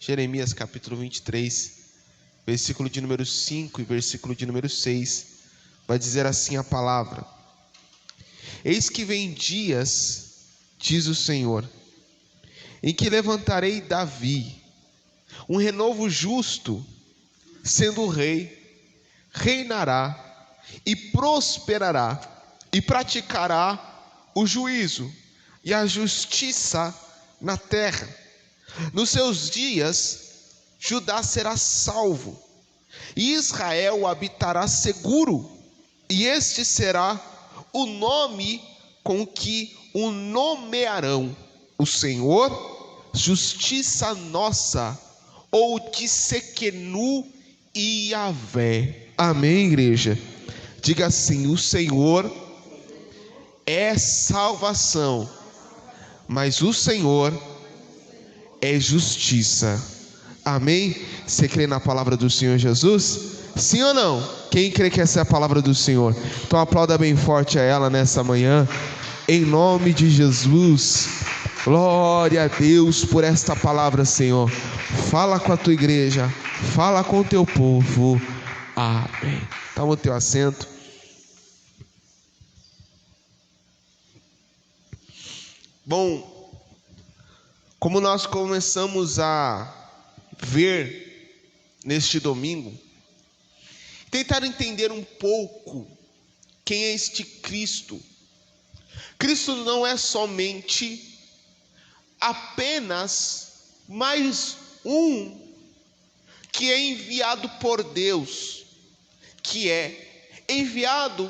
Jeremias capítulo 23, versículo de número 5 e versículo de número 6, vai dizer assim a palavra: Eis que vem dias, diz o Senhor, em que levantarei Davi, um renovo justo, sendo rei, reinará e prosperará, e praticará o juízo e a justiça na terra. Nos seus dias, Judá será salvo, e Israel habitará seguro, e este será o nome com que o nomearão: o Senhor, justiça nossa, ou Tsequenu e Yahvé. Amém, igreja? Diga assim: o Senhor é salvação, mas o Senhor é justiça. Amém? Você crê na palavra do Senhor Jesus? Sim ou não? Quem crê que essa é a palavra do Senhor? Então aplauda bem forte a ela nessa manhã, em nome de Jesus. Glória a Deus por esta palavra, Senhor. Fala com a tua igreja, fala com o teu povo. Amém. Toma o teu assento. Bom, como nós começamos a ver neste domingo, tentar entender um pouco quem é este Cristo. Cristo não é somente apenas mais um que é enviado por Deus, que é enviado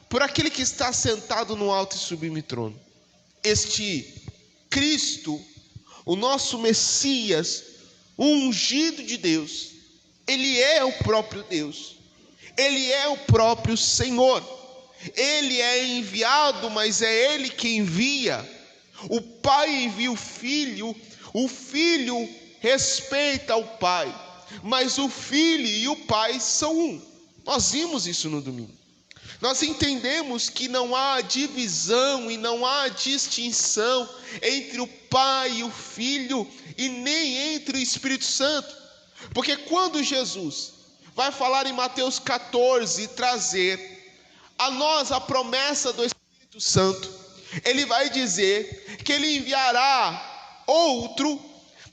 por aquele que está sentado no alto e sublime trono. Este Cristo, o nosso Messias, o ungido de Deus, ele é o próprio Deus, ele é o próprio Senhor. Ele é enviado, mas é ele que envia. O Pai envia o Filho respeita o Pai, mas o Filho e o Pai são um. Nós vimos isso no domingo. Nós entendemos que não há divisão e não há distinção entre o Pai e o Filho, e nem entre o Espírito Santo, porque quando Jesus vai falar em Mateus 14 e trazer a nós a promessa do Espírito Santo, ele vai dizer que ele enviará outro,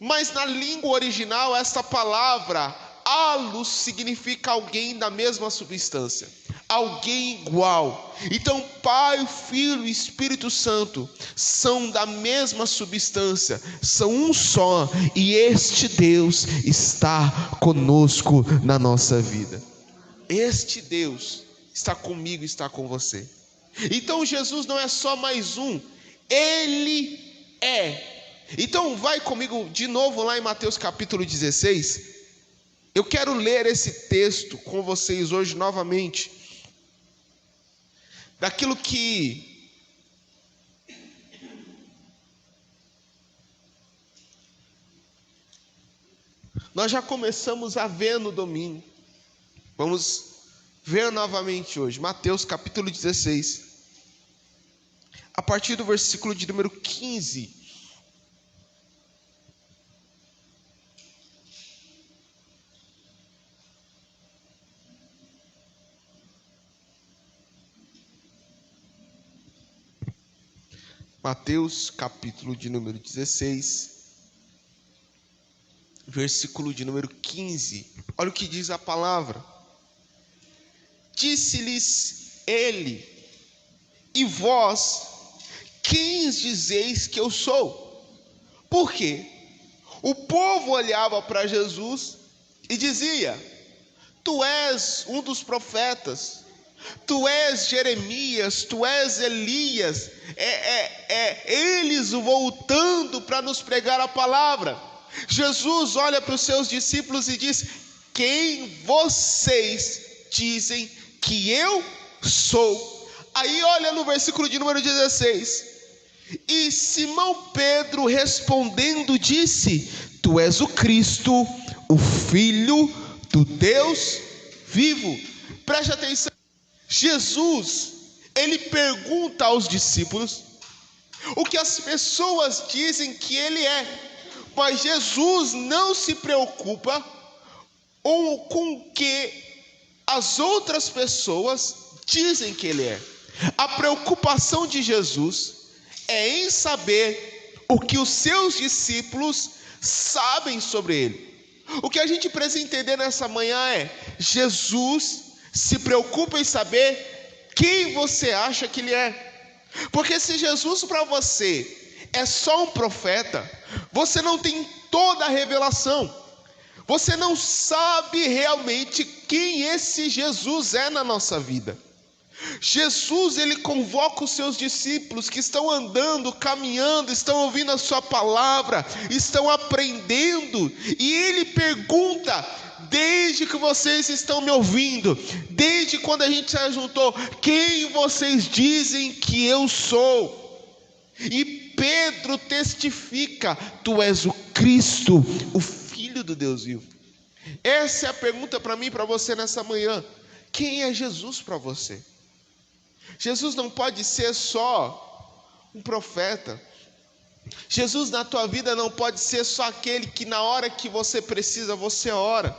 mas na língua original essa palavra alus significa alguém da mesma substância, alguém igual. Então Pai, Filho e Espírito Santo são da mesma substância, são um só, e este Deus está conosco na nossa vida. Este Deus está comigo, está com você. Então Jesus não é só mais um, ele é. Então vai comigo de novo lá em Mateus capítulo 16. Eu quero ler esse texto com vocês hoje novamente, daquilo que nós já começamos a ver no domingo. Vamos ver novamente hoje, Mateus capítulo 16, a partir do versículo de número 15. Mateus capítulo de número 16, versículo de número 15. Olha o que diz a palavra. Disse-lhes ele: e vós, quem dizeis que eu sou? Por quê? O povo olhava para Jesus e dizia: tu és um dos profetas, tu és Jeremias, tu és Elias, eles voltando para nos pregar a palavra. Jesus olha para os seus discípulos e diz: quem vocês dizem que eu sou? Aí olha no versículo de número 16: e Simão Pedro respondendo disse: tu és o Cristo, o Filho do Deus vivo. Preste atenção. Jesus, ele pergunta aos discípulos o que as pessoas dizem que ele é. Mas Jesus não se preocupa com o que as outras pessoas dizem que ele é. A preocupação de Jesus é em saber o que os seus discípulos sabem sobre ele. O que a gente precisa entender nessa manhã é: Jesus se preocupa em saber quem você acha que ele é. Porque se Jesus para você é só um profeta, você não tem toda a revelação. Você não sabe realmente quem esse Jesus é na nossa vida. Jesus, ele convoca os seus discípulos que estão andando, caminhando, estão ouvindo a sua palavra, estão aprendendo, e ele pergunta: desde que vocês estão me ouvindo, desde quando a gente se juntou, quem vocês dizem que eu sou? E Pedro testifica: tu és o Cristo, o Filho do Deus vivo. Essa é a pergunta para mim e para você nessa manhã. Quem é Jesus para você? Jesus não pode ser só um profeta. Jesus na tua vida não pode ser só aquele que na hora que você precisa, você ora.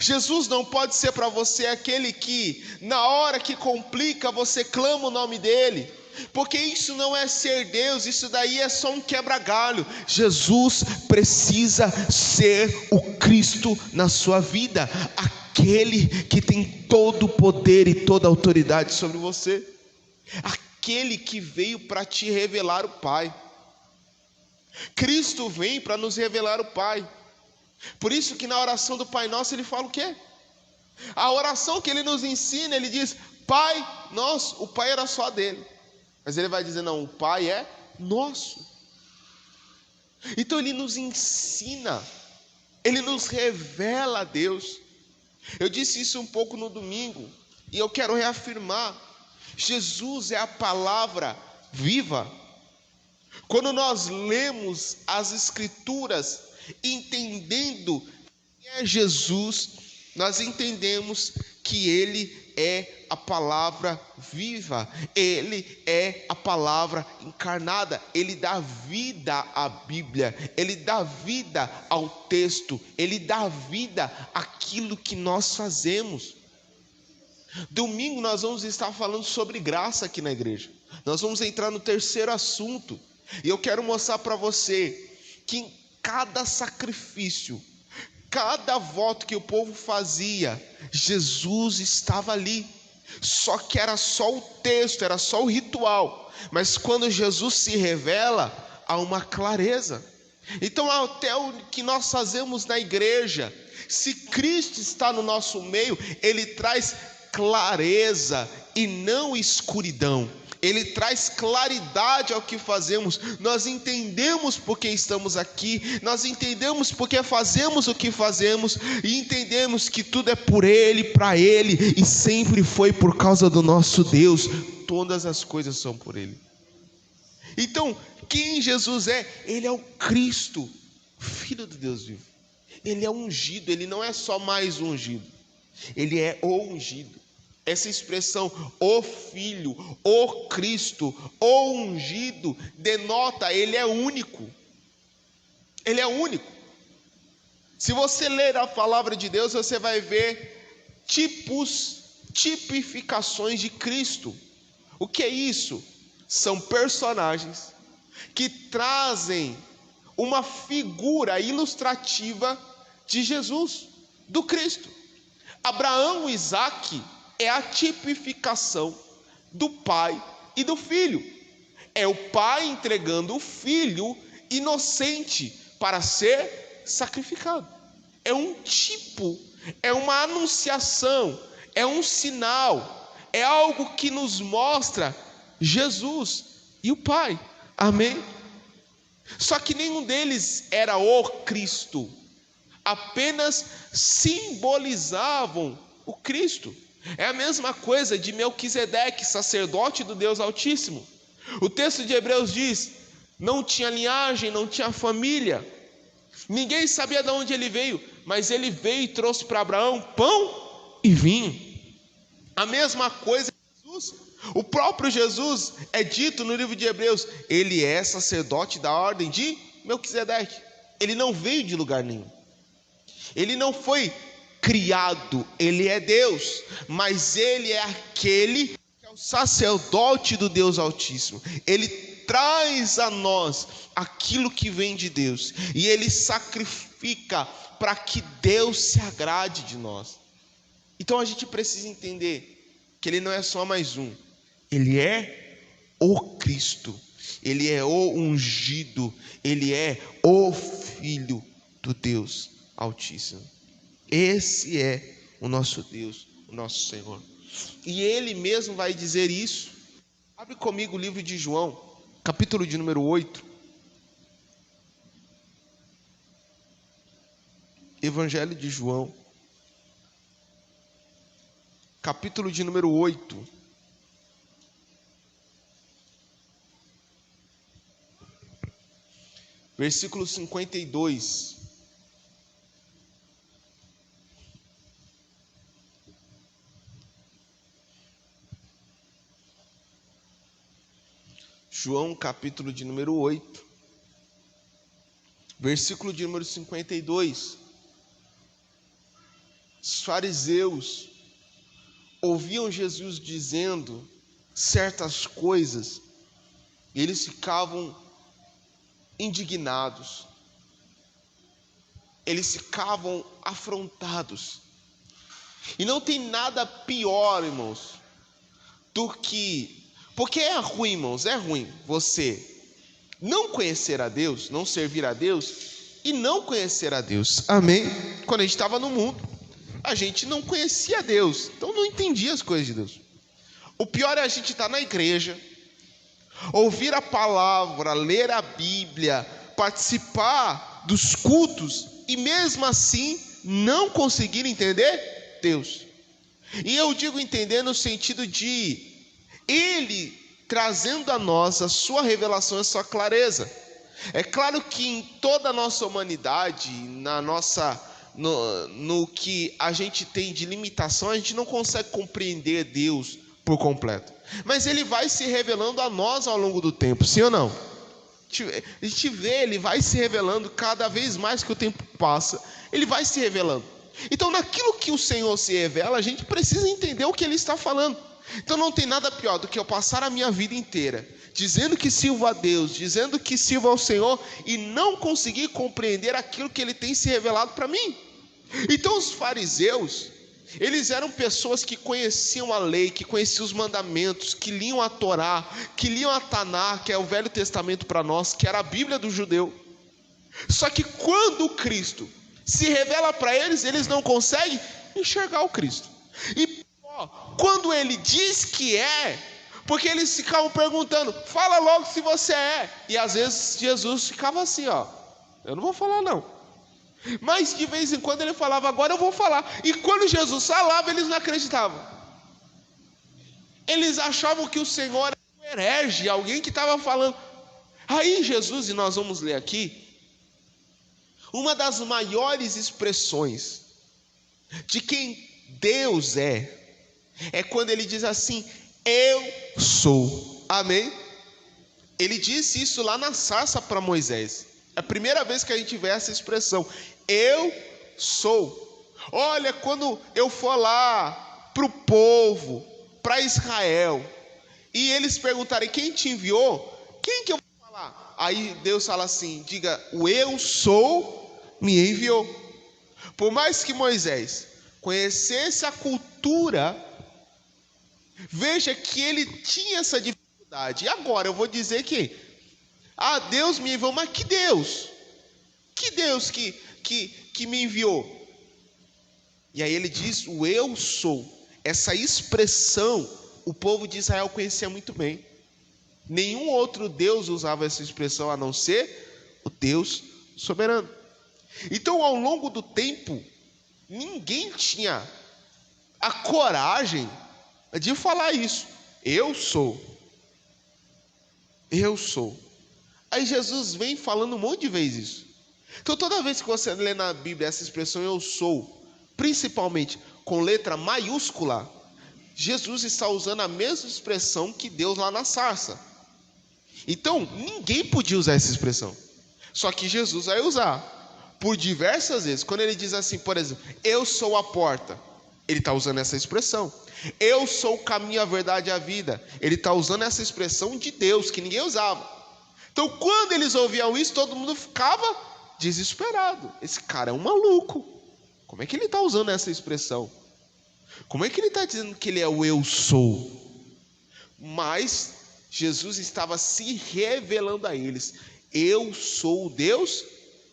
Jesus não pode ser para você aquele que na hora que complica, você clama o nome dele. Porque isso não é ser Deus, isso daí é só um quebra-galho. Jesus precisa ser o Cristo na sua vida, aquele que tem todo o poder e toda a autoridade sobre você, aquele que veio para te revelar o Pai. Cristo vem para nos revelar o Pai. Por isso que na oração do Pai Nosso ele fala o quê? A oração que ele nos ensina, ele diz: Pai Nosso. O Pai era só dele, mas ele vai dizer: não, o Pai é nosso. Então ele nos ensina, ele nos revela a Deus. Eu disse isso um pouco no domingo, e eu quero reafirmar: Jesus é a palavra viva. Quando nós lemos as Escrituras, entendendo quem é Jesus, nós entendemos que ele é a palavra viva, ele é a palavra encarnada, ele dá vida à Bíblia, ele dá vida ao texto, ele dá vida àquilo que nós fazemos. Domingo nós vamos estar falando sobre graça aqui na igreja. Nós vamos entrar no terceiro assunto, e eu quero mostrar para você que em cada sacrifício, cada voto que o povo fazia, Jesus estava ali. Só que era só o texto, era só o ritual. Mas quando Jesus se revela, há uma clareza. Então até o que nós fazemos na igreja, se Cristo está no nosso meio, ele traz clareza e não escuridão. Ele traz claridade ao que fazemos. Nós entendemos por que estamos aqui, nós entendemos por que fazemos o que fazemos, e entendemos que tudo é por Ele, para Ele, e sempre foi por causa do nosso Deus. Todas as coisas são por Ele. Então, quem Jesus é? Ele é o Cristo, Filho do Deus vivo. Ele é ungido, ele não é só mais ungido, ele é o ungido. Essa expressão, o Filho, o Cristo, o ungido, denota, ele é único. Ele é único. Se você ler a palavra de Deus, você vai ver tipificações de Cristo. O que é isso? São personagens que trazem uma figura ilustrativa de Jesus, do Cristo. Abraão e Isaque é a tipificação do pai e do filho. É o pai entregando o filho inocente para ser sacrificado. É um tipo, é uma anunciação, é um sinal, é algo que nos mostra Jesus e o Pai. Amém? Só que nenhum deles era o Cristo, apenas simbolizavam o Cristo. É a mesma coisa de Melquisedeque, sacerdote do Deus Altíssimo. O texto de Hebreus diz: não tinha linhagem, não tinha família, ninguém sabia de onde ele veio, mas ele veio e trouxe para Abraão pão e vinho. A mesma coisa de Jesus. O próprio Jesus é dito no livro de Hebreus: ele é sacerdote da ordem de Melquisedeque. ele não veio de lugar nenhum. Ele não foi criado, ele é Deus, mas ele é aquele que é o sacerdote do Deus Altíssimo. Ele traz a nós aquilo que vem de Deus, e ele sacrifica para que Deus se agrade de nós. Então a gente precisa entender que ele não é só mais um, ele é o Cristo, ele é o ungido, ele é o Filho do Deus Altíssimo. Esse é o nosso Deus, o nosso Senhor. E ele mesmo vai dizer isso. Abre comigo o livro de João, capítulo de número 8. Evangelho de João, capítulo de número 8. Versículo 52. João, capítulo de número 8, versículo de número 52. Os fariseus ouviam Jesus dizendo certas coisas, e eles ficavam indignados, eles ficavam afrontados. E não tem nada pior, irmãos, do que... Porque é ruim, irmãos, é ruim você não conhecer a Deus, não servir a Deus e não conhecer a Deus. Amém? Quando a gente estava no mundo, a gente não conhecia Deus, então não entendia as coisas de Deus. O pior é a gente estar na igreja, ouvir a palavra, ler a Bíblia, participar dos cultos e mesmo assim não conseguir entender Deus. E eu digo entender no sentido de ele trazendo a nós a sua revelação, a sua clareza. É claro que em toda a nossa humanidade, no que a gente tem de limitação, a gente não consegue compreender Deus por completo. Mas ele vai se revelando a nós ao longo do tempo, sim ou não? A gente vê, ele vai se revelando cada vez mais que o tempo passa, ele vai se revelando. Então naquilo que o Senhor se revela, a gente precisa entender o que ele está falando. Então não tem nada pior do que eu passar a minha vida inteira dizendo que sirvo a Deus, dizendo que sirvo ao Senhor e não conseguir compreender aquilo que ele tem se revelado para mim. Então os fariseus, eles eram pessoas que conheciam a lei, que conheciam os mandamentos, que liam a Torá, que liam a Taná, que é o Velho Testamento para nós, que era a Bíblia do judeu. Só que quando o Cristo se revela para eles, eles não conseguem enxergar o Cristo. E quando ele diz que é, porque eles ficavam perguntando, fala logo se você é. E às vezes Jesus ficava assim, eu não vou falar não. Mas de vez em quando ele falava, agora eu vou falar. E quando Jesus falava, eles não acreditavam. Eles achavam que o Senhor era um herege, alguém que estava falando. Aí Jesus, e nós vamos ler aqui, uma das maiores expressões de quem Deus é quando ele diz assim, eu sou. Amém? Ele disse isso lá na sarça para Moisés. É a primeira vez que a gente vê essa expressão, eu sou. Olha, quando eu for lá para o povo, para Israel, e eles perguntarem quem te enviou, quem que eu vou falar? Aí Deus fala assim, diga, o eu sou me enviou. Por mais que Moisés conhecesse a cultura, veja que ele tinha essa dificuldade. E agora eu vou dizer que Deus me enviou, mas que Deus? Que Deus que me enviou? E aí ele diz, o eu sou. Essa expressão, o povo de Israel conhecia muito bem. Nenhum outro Deus usava essa expressão a não ser o Deus soberano. Então, ao longo do tempo, ninguém tinha a coragem de falar isso. Eu sou. Eu sou. Aí Jesus vem falando um monte de vezes isso. Então toda vez que você lê na Bíblia essa expressão eu sou, principalmente com letra maiúscula, Jesus está usando a mesma expressão que Deus lá na sarça. Então ninguém podia usar essa expressão. Só que Jesus vai usar por diversas vezes. Quando ele diz assim, por exemplo, eu sou a porta, ele está usando essa expressão. Eu sou o caminho, a verdade e a vida. Ele está usando essa expressão de Deus, que ninguém usava. Então, quando eles ouviam isso, todo mundo ficava desesperado. Esse cara é um maluco. Como é que ele está usando essa expressão? Como é que ele está dizendo que ele é o eu sou? Mas Jesus estava se revelando a eles. Eu sou o Deus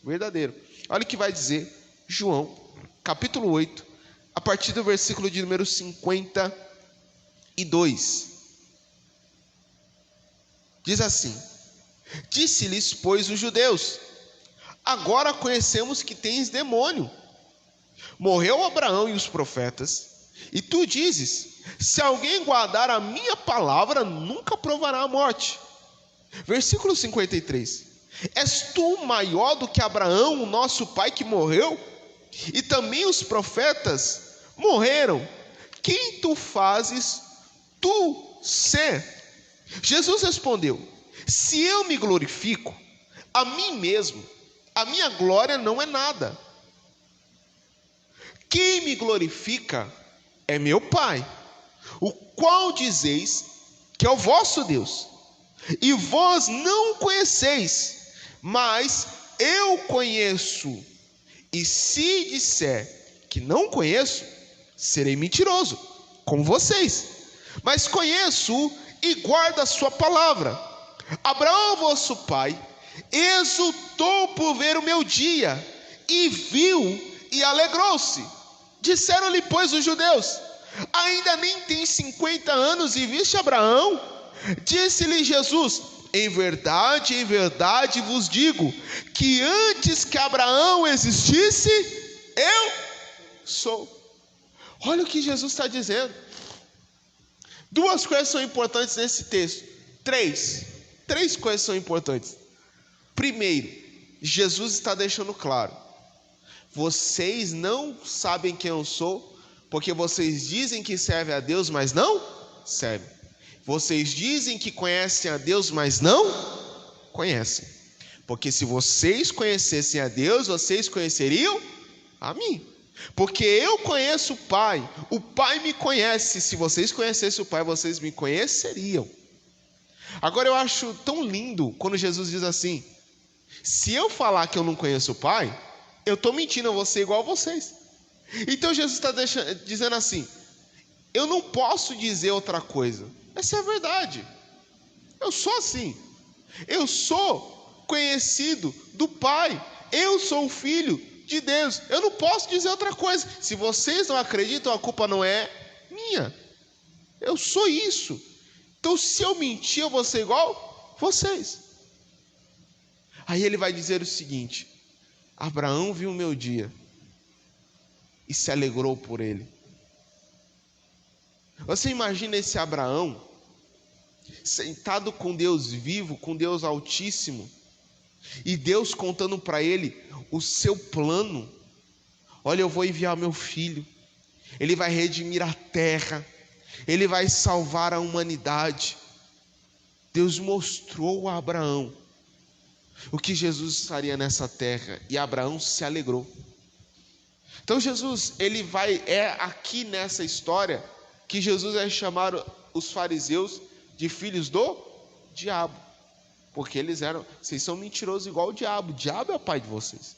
verdadeiro. Olha o que vai dizer João, capítulo 8, a partir do versículo de número 52. Diz assim: disse-lhes, pois, os judeus: agora conhecemos que tens demônio. Morreu Abraão e os profetas, e tu dizes: se alguém guardar a minha palavra, nunca provará a morte. Versículo 53. És tu maior do que Abraão, o nosso pai, que morreu? E também os profetas morreram. Quem tu fazes tu ser? Jesus respondeu: se eu me glorifico a mim mesmo, a minha glória não é nada. Quem me glorifica é meu Pai, o qual dizeis que é o vosso Deus, e vós não o conheceis, mas eu conheço. E se disser que não conheço, serei mentiroso, como vocês. Mas conheço-o e guardo a sua palavra. Abraão, vosso pai, exultou por ver o meu dia, e viu e alegrou-se. Disseram-lhe, pois, os judeus: ainda nem tens 50 anos e viste Abraão? Disse-lhe Jesus: em verdade vos digo, que antes que Abraão existisse, eu sou. Olha o que Jesus está dizendo. Duas coisas são importantes nesse texto. Três coisas são importantes. Primeiro, Jesus está deixando claro: vocês não sabem quem eu sou, porque vocês dizem que servem a Deus, mas não servem. Vocês dizem que conhecem a Deus, mas não conhecem. Porque se vocês conhecessem a Deus, vocês conheceriam a mim. Porque eu conheço o Pai me conhece. Se vocês conhecessem o Pai, vocês me conheceriam. Agora eu acho tão lindo quando Jesus diz assim: se eu falar que eu não conheço o Pai, eu estou mentindo, eu vou ser igual a vocês. Então Jesus está dizendo assim: eu não posso dizer outra coisa. Essa é a verdade. Eu sou assim. Eu sou conhecido do Pai. Eu sou o Filho de Deus. Eu não posso dizer outra coisa. Se vocês não acreditam, a culpa não é minha. Eu sou isso. Então, se eu mentir, eu vou ser igual vocês. Aí ele vai dizer o seguinte: Abraão viu o meu dia e se alegrou por ele. Você imagina esse Abraão sentado com Deus vivo, com Deus Altíssimo, e Deus contando para ele o seu plano. Olha, eu vou enviar meu filho, ele vai redimir a terra, ele vai salvar a humanidade. Deus mostrou a Abraão o que Jesus faria nessa terra, e Abraão se alegrou. Então Jesus, é aqui nessa história que Jesus vai chamar os fariseus de filhos do diabo, porque vocês são mentirosos igual o diabo é o pai de vocês,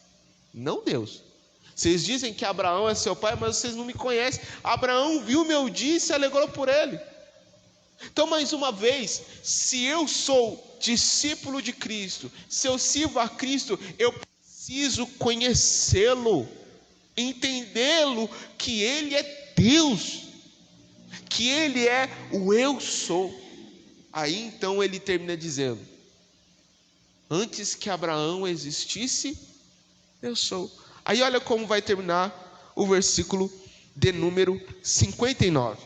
não Deus. Vocês dizem que Abraão é seu pai, mas vocês não me conhecem. Abraão viu meu dia e se alegrou por ele. Então, mais uma vez, se eu sou discípulo de Cristo, se eu sirvo a Cristo, eu preciso conhecê-lo, entendê-lo, que ele é Deus, que ele é o eu sou. Aí então ele termina dizendo: antes que Abraão existisse, eu sou. Aí olha como vai terminar o versículo de número 59.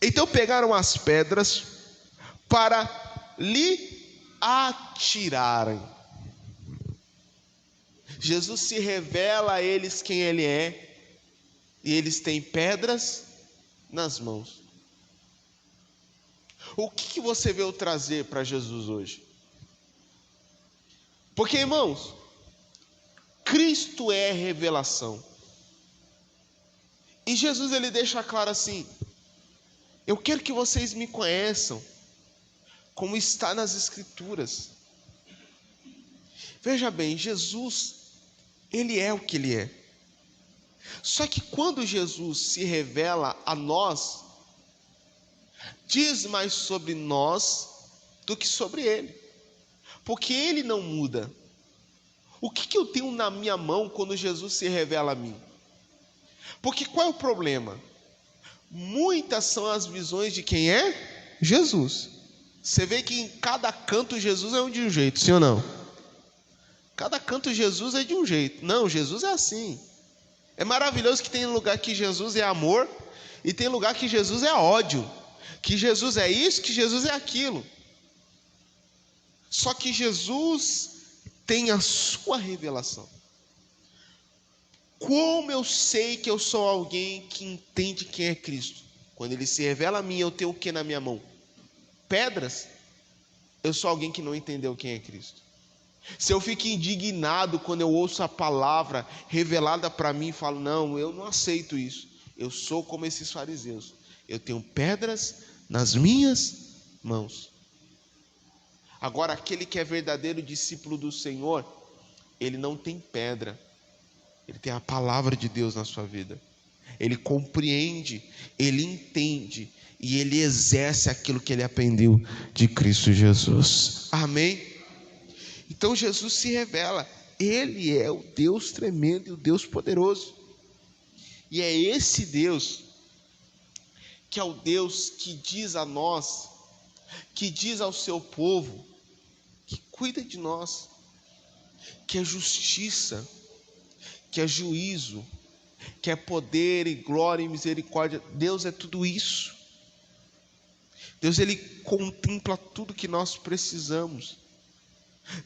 Então pegaram as pedras para lhe atirarem. Jesus se revela a eles quem ele é, e eles têm pedras nas mãos. O que você veio trazer para Jesus hoje? Porque, irmãos, Cristo é revelação. E Jesus, ele deixa claro assim: eu quero que vocês me conheçam como está nas Escrituras. Veja bem, Jesus, ele é o que ele é. Só que quando Jesus se revela a nós, diz mais sobre nós do que sobre ele. Porque ele não muda. O que eu tenho na minha mão quando Jesus se revela a mim? Porque qual é o problema? Muitas são as visões de quem é Jesus. Você vê que em cada canto Jesus é de um jeito, sim ou não? Cada canto Jesus é de um jeito. Não, Jesus é assim. É maravilhoso que tem lugar que Jesus é amor e tem lugar que Jesus é ódio. Que Jesus é isso, que Jesus é aquilo. Só que Jesus tem a sua revelação. Como eu sei que eu sou alguém que entende quem é Cristo? Quando ele se revela a mim, eu tenho o que na minha mão? Pedras? Eu sou alguém que não entendeu quem é Cristo. Se eu fico indignado quando eu ouço a palavra revelada para mim e falo, não, eu não aceito isso. Eu sou como esses fariseus. Eu tenho pedras nas minhas mãos. Agora, aquele que é verdadeiro discípulo do Senhor, ele não tem pedra. Ele tem a palavra de Deus na sua vida. Ele compreende, ele entende e ele exerce aquilo que ele aprendeu de Cristo Jesus. Amém? Então Jesus se revela. Ele é o Deus tremendo e o Deus poderoso. E é esse Deus que é o Deus que diz a nós, que diz ao seu povo, que cuida de nós, que é justiça, que é juízo, que é poder e glória e misericórdia. Deus é tudo isso. Deus, ele contempla tudo que nós precisamos.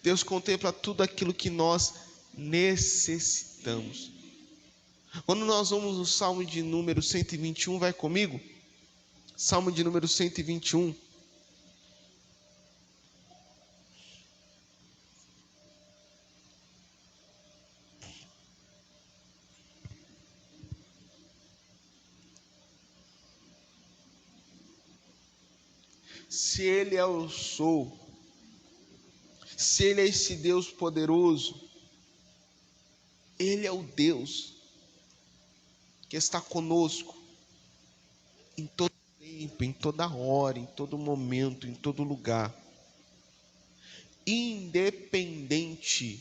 Deus contempla tudo aquilo que nós necessitamos. Quando nós vamos no Salmo de número 121, vai comigo? Salmo de número 121. Se ele é o sou, se ele é esse Deus poderoso, ele é o Deus que está conosco em todo tempo, em toda hora, em todo momento, em todo lugar, independente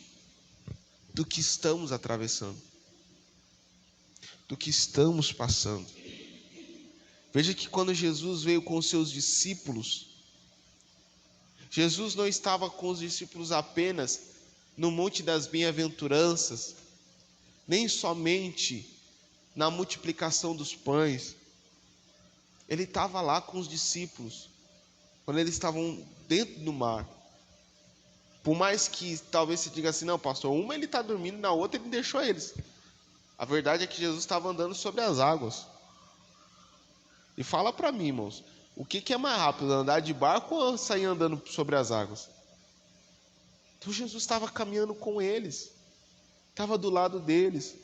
do que estamos atravessando, do que estamos passando. Veja que quando Jesus veio com os seus discípulos, Jesus não estava com os discípulos apenas no Monte das Bem-aventuranças, nem somente na multiplicação dos pães. Ele estava lá com os discípulos, quando eles estavam dentro do mar. Por mais que talvez se diga assim, não, pastor, uma ele está dormindo, na outra ele deixou eles. A verdade é que Jesus estava andando sobre as águas. E fala para mim, irmãos, o que é mais rápido, andar de barco ou sair andando sobre as águas? Então Jesus estava caminhando com eles, estava do lado deles,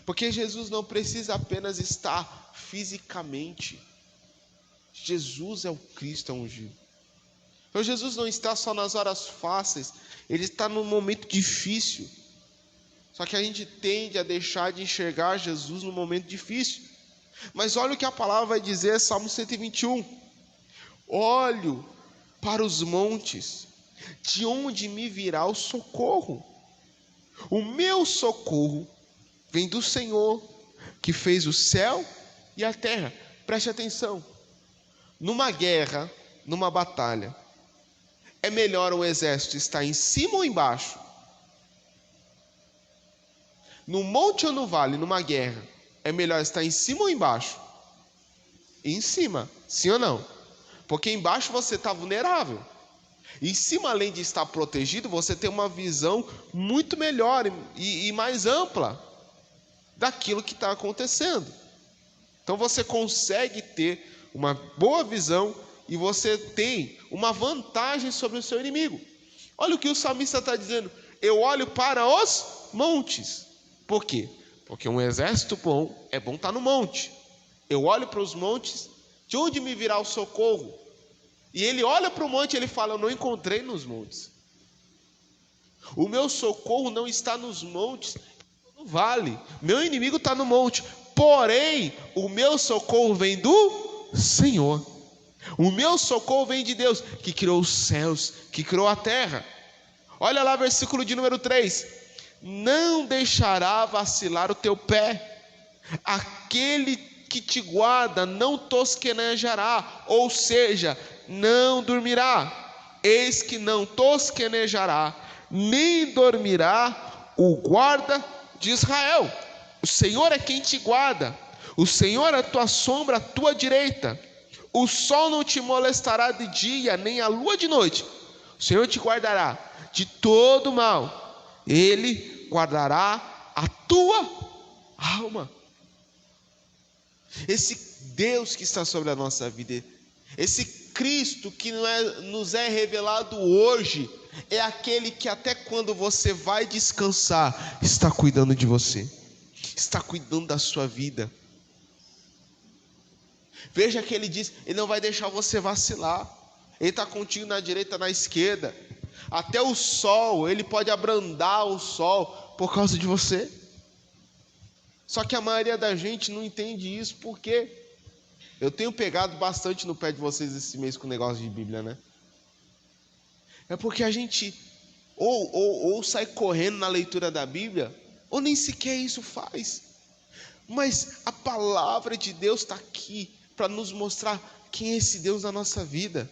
porque Jesus não precisa apenas estar fisicamente. Jesus é o Cristo ungido. Então Jesus não está só nas horas fáceis, ele está num momento difícil. Só que a gente tende a deixar de enxergar Jesus no momento difícil. Mas olha o que a palavra vai dizer, Salmo 121. Olho para os montes, de onde me virá o socorro? O meu socorro vem do Senhor, que fez o céu e a terra. Preste atenção. Numa guerra, numa batalha, é melhor um exército estar em cima ou embaixo? No monte ou no vale, numa guerra, é melhor estar em cima ou embaixo? Em cima, sim ou não? Porque embaixo você está vulnerável. Em cima, além de estar protegido, você tem uma visão muito melhor e mais ampla daquilo que está acontecendo. Então você consegue ter uma boa visão e você tem uma vantagem sobre o seu inimigo. Olha o que o salmista está dizendo. eu olho para os montes. Por quê? Porque um exército bom, é bom estar no monte. Eu olho para os montes, de onde me virá o socorro? E ele olha para o monte e ele fala, eu não encontrei nos montes. O meu socorro não está nos montes, no vale. Meu inimigo está no monte. Porém, o meu socorro vem do Senhor. O meu socorro vem de Deus, que criou os céus, que criou a terra. Olha lá, versículo de número 3. Não deixará vacilar o teu pé. Aquele que te guarda não tosquenejará, ou seja, não dormirá. Eis que não tosquenejará, nem dormirá o guarda de Israel. O Senhor é quem te guarda. O Senhor é a tua sombra, a tua direita. O sol não te molestará de dia, nem a lua de noite. O Senhor te guardará de todo mal. Ele guardará a tua alma. Esse Deus que está sobre a nossa vida, esse Cristo que nos é revelado hoje, é aquele que até quando você vai descansar, está cuidando de você, está cuidando da sua vida. Veja que ele diz, ele não vai deixar você vacilar, ele está contigo na direita, na esquerda, até o sol, ele pode abrandar o sol por causa de você. Só que a maioria da gente não entende isso, porque eu tenho pegado bastante no pé de vocês esse mês com o negócio de Bíblia, né? É porque a gente ou sai correndo na leitura da Bíblia, ou nem sequer isso faz. Mas a palavra de Deus está aqui para nos mostrar quem é esse Deus na nossa vida,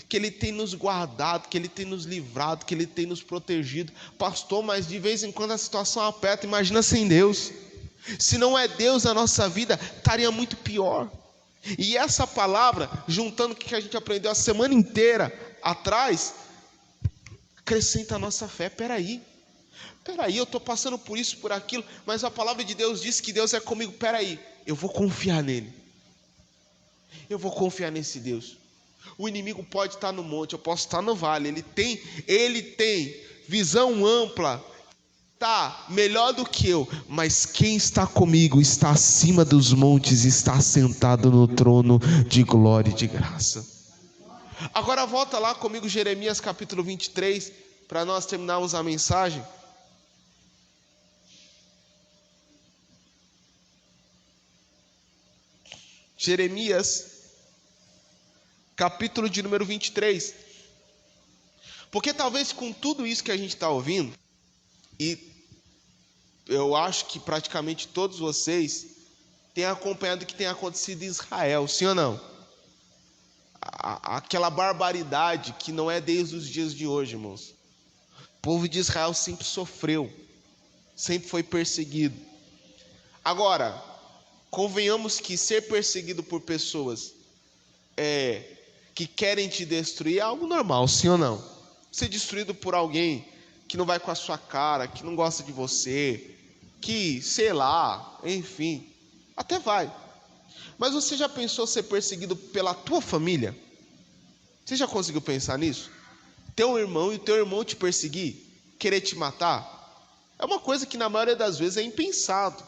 que Ele tem nos guardado, que Ele tem nos livrado, que Ele tem nos protegido. Pastor, mas de vez em quando a situação aperta, imagina sem Deus. Se não é Deus na nossa vida, estaria muito pior. E essa palavra, juntando o que a gente aprendeu a semana inteira atrás, acrescenta a nossa fé. Peraí, eu estou passando por isso, por aquilo, mas a palavra de Deus diz que Deus é comigo. Peraí, eu vou confiar nele, eu vou confiar nesse Deus. O inimigo pode estar no monte, eu posso estar no vale, ele tem visão ampla, está melhor do que eu, mas quem está comigo está acima dos montes, está sentado no trono de glória e de graça. Agora volta lá comigo, Jeremias capítulo 23, para nós terminarmos a mensagem. Jeremias capítulo de número 23. Porque talvez com tudo isso que a gente está ouvindo, e eu acho que praticamente todos vocês têm acompanhado o que tem acontecido em Israel, sim ou não? Aquela barbaridade que não é desde os dias de hoje, irmãos. O povo de Israel sempre sofreu, sempre foi perseguido. Agora, convenhamos que ser perseguido por pessoas que querem te destruir é algo normal, sim ou não? Ser destruído por alguém que não vai com a sua cara, que não gosta de você, que, sei lá, enfim, até vai. Mas você já pensou ser perseguido pela tua família? Você já conseguiu pensar nisso? Teu irmão e o teu irmão te perseguir, querer te matar? É uma coisa que na maioria das vezes é impensado.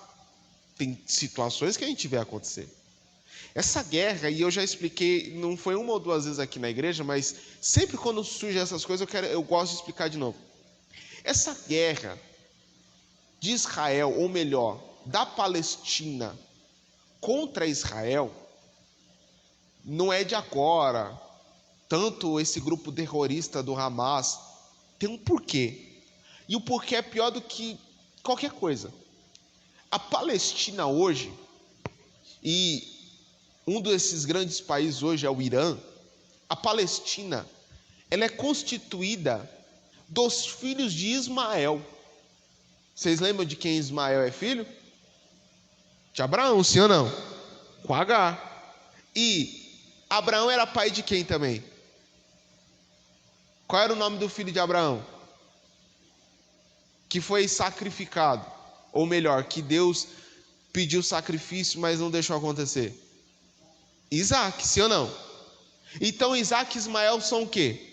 Tem situações que a gente vê acontecer. Essa guerra, e eu já expliquei, não foi uma ou duas vezes aqui na igreja, mas sempre quando surgem essas coisas eu gosto de explicar de novo. Essa guerra de Israel, ou melhor, da Palestina contra Israel, não é de agora. Tanto esse grupo terrorista do Hamas tem um porquê. E o porquê é pior do que qualquer coisa. A Palestina hoje, e um desses grandes países hoje é o Irã, a Palestina, ela é constituída dos filhos de Ismael. Vocês lembram de quem Ismael é filho? De Abraão, sim ou não? Com Agar. E Abraão era pai de quem também? Qual era o nome do filho de Abraão? Que foi sacrificado. Ou melhor, que Deus pediu sacrifício, mas não deixou acontecer. Isaac, sim ou não? Então Isaac e Ismael são o quê?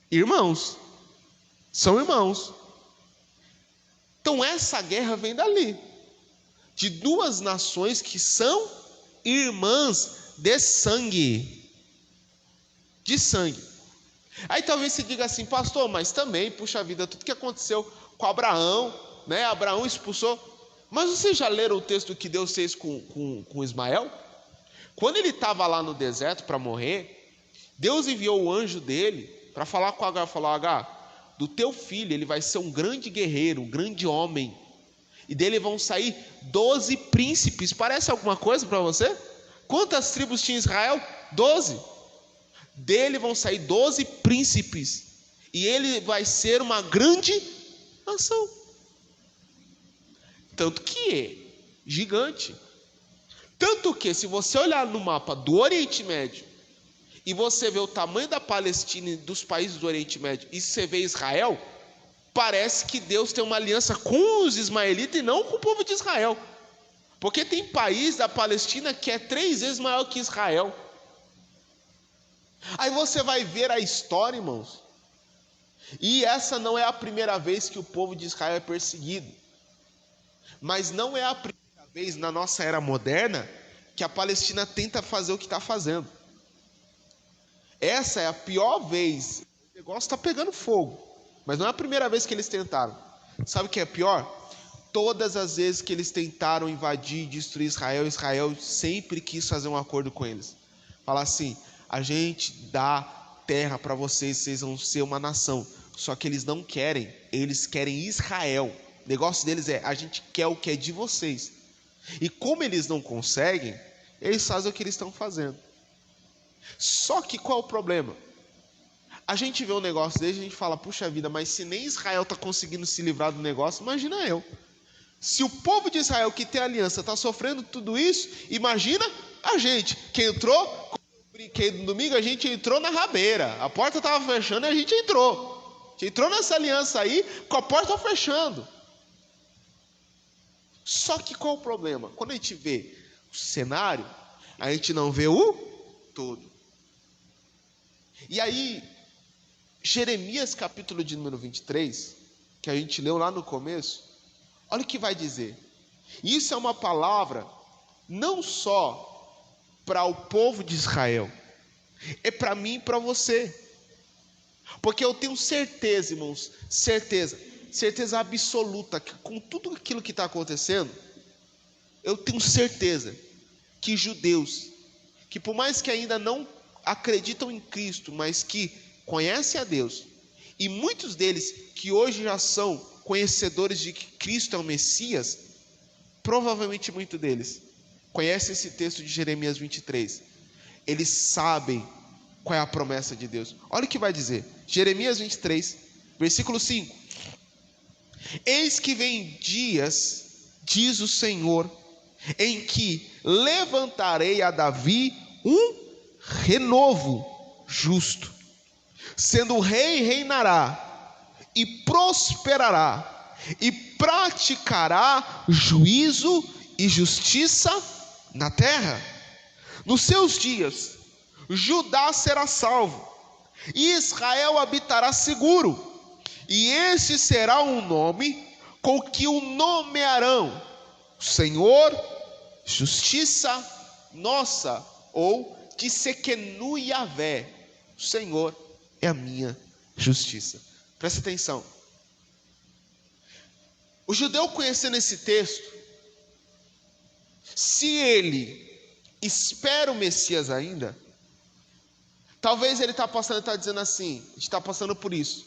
Irmãos. São irmãos. Então essa guerra vem dali, de duas nações que são irmãs de sangue. De sangue. Aí talvez você diga assim, pastor, mas também, puxa vida, tudo que aconteceu com Abraão, né? Abraão expulsou. Mas vocês já leram o texto que Deus fez com Ismael? Quando ele estava lá no deserto para morrer, Deus enviou o anjo dele para falar com Agar, falou: Agar, do teu filho ele vai ser um grande guerreiro, um grande homem, e dele vão sair 12 príncipes. Parece alguma coisa para você? Quantas tribos tinha Israel? 12. Dele vão sair 12 príncipes, e ele vai ser uma grande nação. Tanto que é gigante. Tanto que, se você olhar no mapa do Oriente Médio e você vê o tamanho da Palestina e dos países do Oriente Médio, e você vê Israel, parece que Deus tem uma aliança com os ismaelitas e não com o povo de Israel. Porque tem país da Palestina que é 3 vezes maior que Israel. Aí você vai ver a história, irmãos, e essa não é a primeira vez que o povo de Israel é perseguido. Mas não é a primeira vez na nossa era moderna que a Palestina tenta fazer o que está fazendo. Essa é a pior vez. O negócio está pegando fogo, mas não é a primeira vez que eles tentaram. Sabe o que é pior? Todas as vezes que eles tentaram invadir e destruir Israel, Israel sempre quis fazer um acordo com eles. Falar assim: a gente dá terra para vocês, vocês vão ser uma nação. Só que eles não querem, eles querem Israel. O negócio deles é: a gente quer o que é de vocês. E como eles não conseguem, eles fazem o que eles estão fazendo. Só que qual é o problema? A gente vê um negócio desse e a gente fala: puxa vida, mas se nem Israel está conseguindo se livrar do negócio, imagina eu. Se o povo de Israel que tem aliança está sofrendo tudo isso, imagina a gente que entrou, como eu brinquei no domingo, a gente entrou na rabeira. A porta estava fechando e a gente entrou. A gente entrou nessa aliança aí com a porta fechando. Só que qual é o problema? Quando a gente vê o cenário, a gente não vê o todo. E aí, Jeremias capítulo de número 23, que a gente leu lá no começo, olha o que vai dizer. Isso é uma palavra não só para o povo de Israel, é para mim e para você. Porque eu tenho certeza, irmãos, certeza absoluta, que com tudo aquilo que está acontecendo, eu tenho certeza que judeus, que por mais que ainda não acreditam em Cristo, mas que conhecem a Deus, e muitos deles que hoje já são conhecedores de que Cristo é o Messias, provavelmente muitos deles conhecem esse texto de Jeremias 23. Eles sabem qual é a promessa de Deus. Olha o que vai dizer, Jeremias 23, versículo 5. Eis que vem dias, diz o Senhor, em que levantarei a Davi um renovo justo, sendo rei, reinará e prosperará e praticará juízo e justiça na terra. Nos seus dias Judá será salvo e Israel habitará seguro, e esse será um nome com que o nomearão: Senhor, justiça nossa, ou Tsequenu Yavé, o Senhor é a minha justiça. Presta atenção. O judeu, conhecendo esse texto, se ele espera o Messias ainda, talvez ele está passando, está dizendo assim: a gente está passando por isso,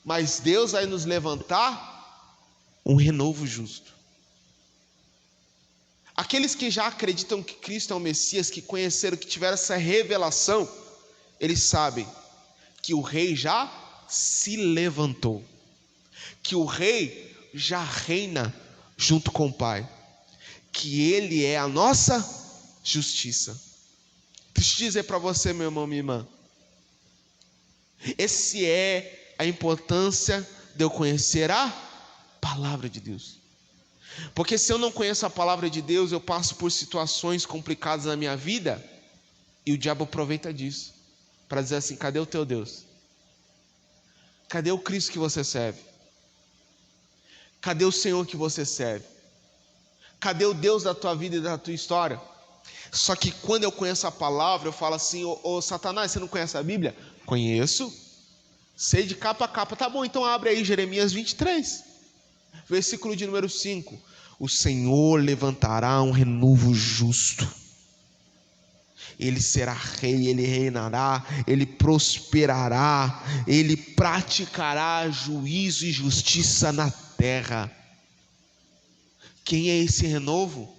mas Deus vai nos levantar um renovo justo. Aqueles que já acreditam que Cristo é o Messias, que conheceram, que tiveram essa revelação, eles sabem que o rei já se levantou, que o rei já reina junto com o Pai, que ele é a nossa justiça. Deixa eu dizer para você, meu irmão, minha irmã, esse é a importância de eu conhecer a palavra de Deus. Porque se eu não conheço a palavra de Deus, eu passo por situações complicadas na minha vida, e o diabo aproveita disso para dizer assim: cadê o teu Deus? Cadê o Cristo que você serve? Cadê o Senhor que você serve? Cadê o Deus da tua vida e da tua história? Só que quando eu conheço a palavra, eu falo assim: ô Satanás, você não conhece a Bíblia? Conheço, sei de capa a capa. Tá bom, então abre aí Jeremias 23, versículo de número 5. O Senhor levantará um renovo justo. Ele será rei, ele reinará, ele prosperará, ele praticará juízo e justiça na terra. Quem é esse renovo?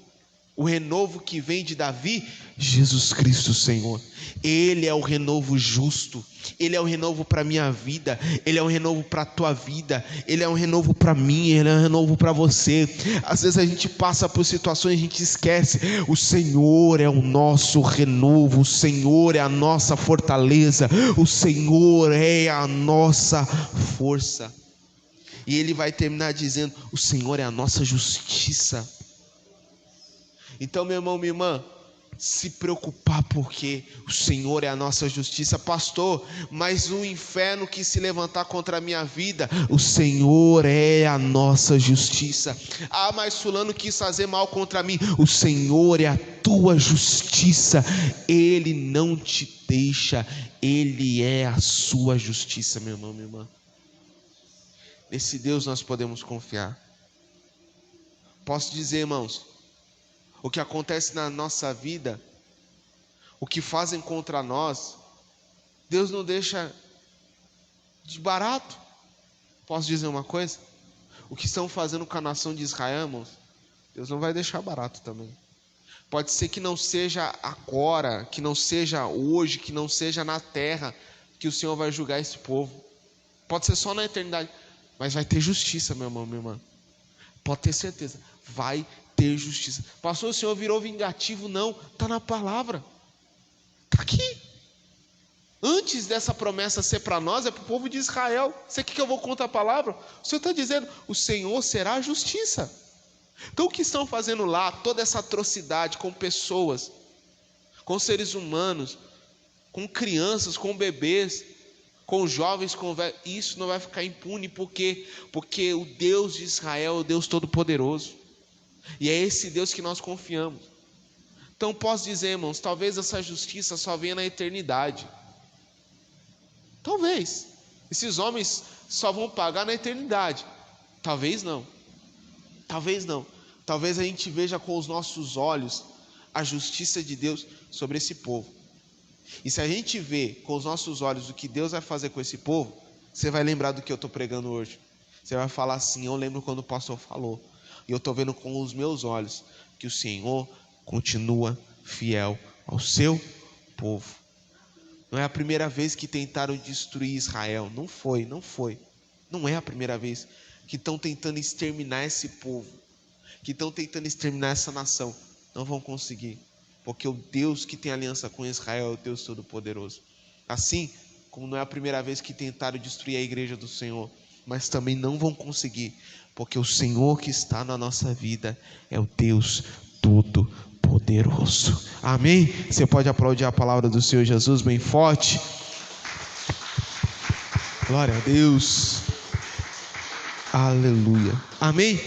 O renovo que vem de Davi? Jesus Cristo, Senhor. Ele é o renovo justo. Ele é o renovo para a minha vida. Ele é o renovo para a tua vida. Ele é um renovo para mim. Ele é um renovo para você. Às vezes a gente passa por situações e a gente esquece. O Senhor é o nosso renovo. O Senhor é a nossa fortaleza. O Senhor é a nossa força. E ele vai terminar dizendo: o Senhor é a nossa justiça. Então, meu irmão, minha irmã, se preocupar, porque o Senhor é a nossa justiça. Pastor, mas o inferno que se levantar contra a minha vida, o Senhor é a nossa justiça. Ah, mas fulano quis fazer mal contra mim, o Senhor é a tua justiça. Ele não te deixa, Ele é a sua justiça, meu irmão, minha irmã. Nesse Deus nós podemos confiar. Posso dizer, irmãos, o que acontece na nossa vida, o que fazem contra nós, Deus não deixa de barato. Posso dizer uma coisa? O que estão fazendo com a nação de Israel, irmãos, Deus não vai deixar barato também. Pode ser que não seja agora, que não seja hoje, que não seja na terra que o Senhor vai julgar esse povo. Pode ser só na eternidade, mas vai ter justiça, meu irmão, minha irmã. Pode ter certeza, vai ter justiça. Pastor, o Senhor virou vingativo? Não, está na palavra, está aqui. Antes dessa promessa ser para nós, é para o povo de Israel. Você quer que eu vou contra a palavra? O Senhor está dizendo: o Senhor será a justiça. Então o que estão fazendo lá, toda essa atrocidade com pessoas, com seres humanos, com crianças, com bebês, com jovens, com velhos, isso não vai ficar impune. Por quê? Porque o Deus de Israel é o Deus Todo-Poderoso, e é esse Deus que nós confiamos. Então posso dizer, irmãos, talvez essa justiça só venha na eternidade. Talvez esses homens só vão pagar na eternidade. Talvez não. Talvez não. Talvez a gente veja com os nossos olhos a justiça de Deus sobre esse povo. E se a gente vê com os nossos olhos o que Deus vai fazer com esse povo, você vai lembrar do que eu estou pregando hoje. Você vai falar assim: eu lembro quando o pastor falou, e eu estou vendo com os meus olhos que o Senhor continua fiel ao seu povo. Não é a primeira vez que tentaram destruir Israel. Não foi. Não é a primeira vez que estão tentando exterminar esse povo, que estão tentando exterminar essa nação. Não vão conseguir, porque o Deus que tem aliança com Israel é o Deus Todo-Poderoso. Assim como não é a primeira vez que tentaram destruir a igreja do Senhor, mas também não vão conseguir, porque o Senhor que está na nossa vida é o Deus Todo-Poderoso. Amém? Você pode aplaudir a palavra do Senhor Jesus bem forte. Glória a Deus. Aleluia. Amém?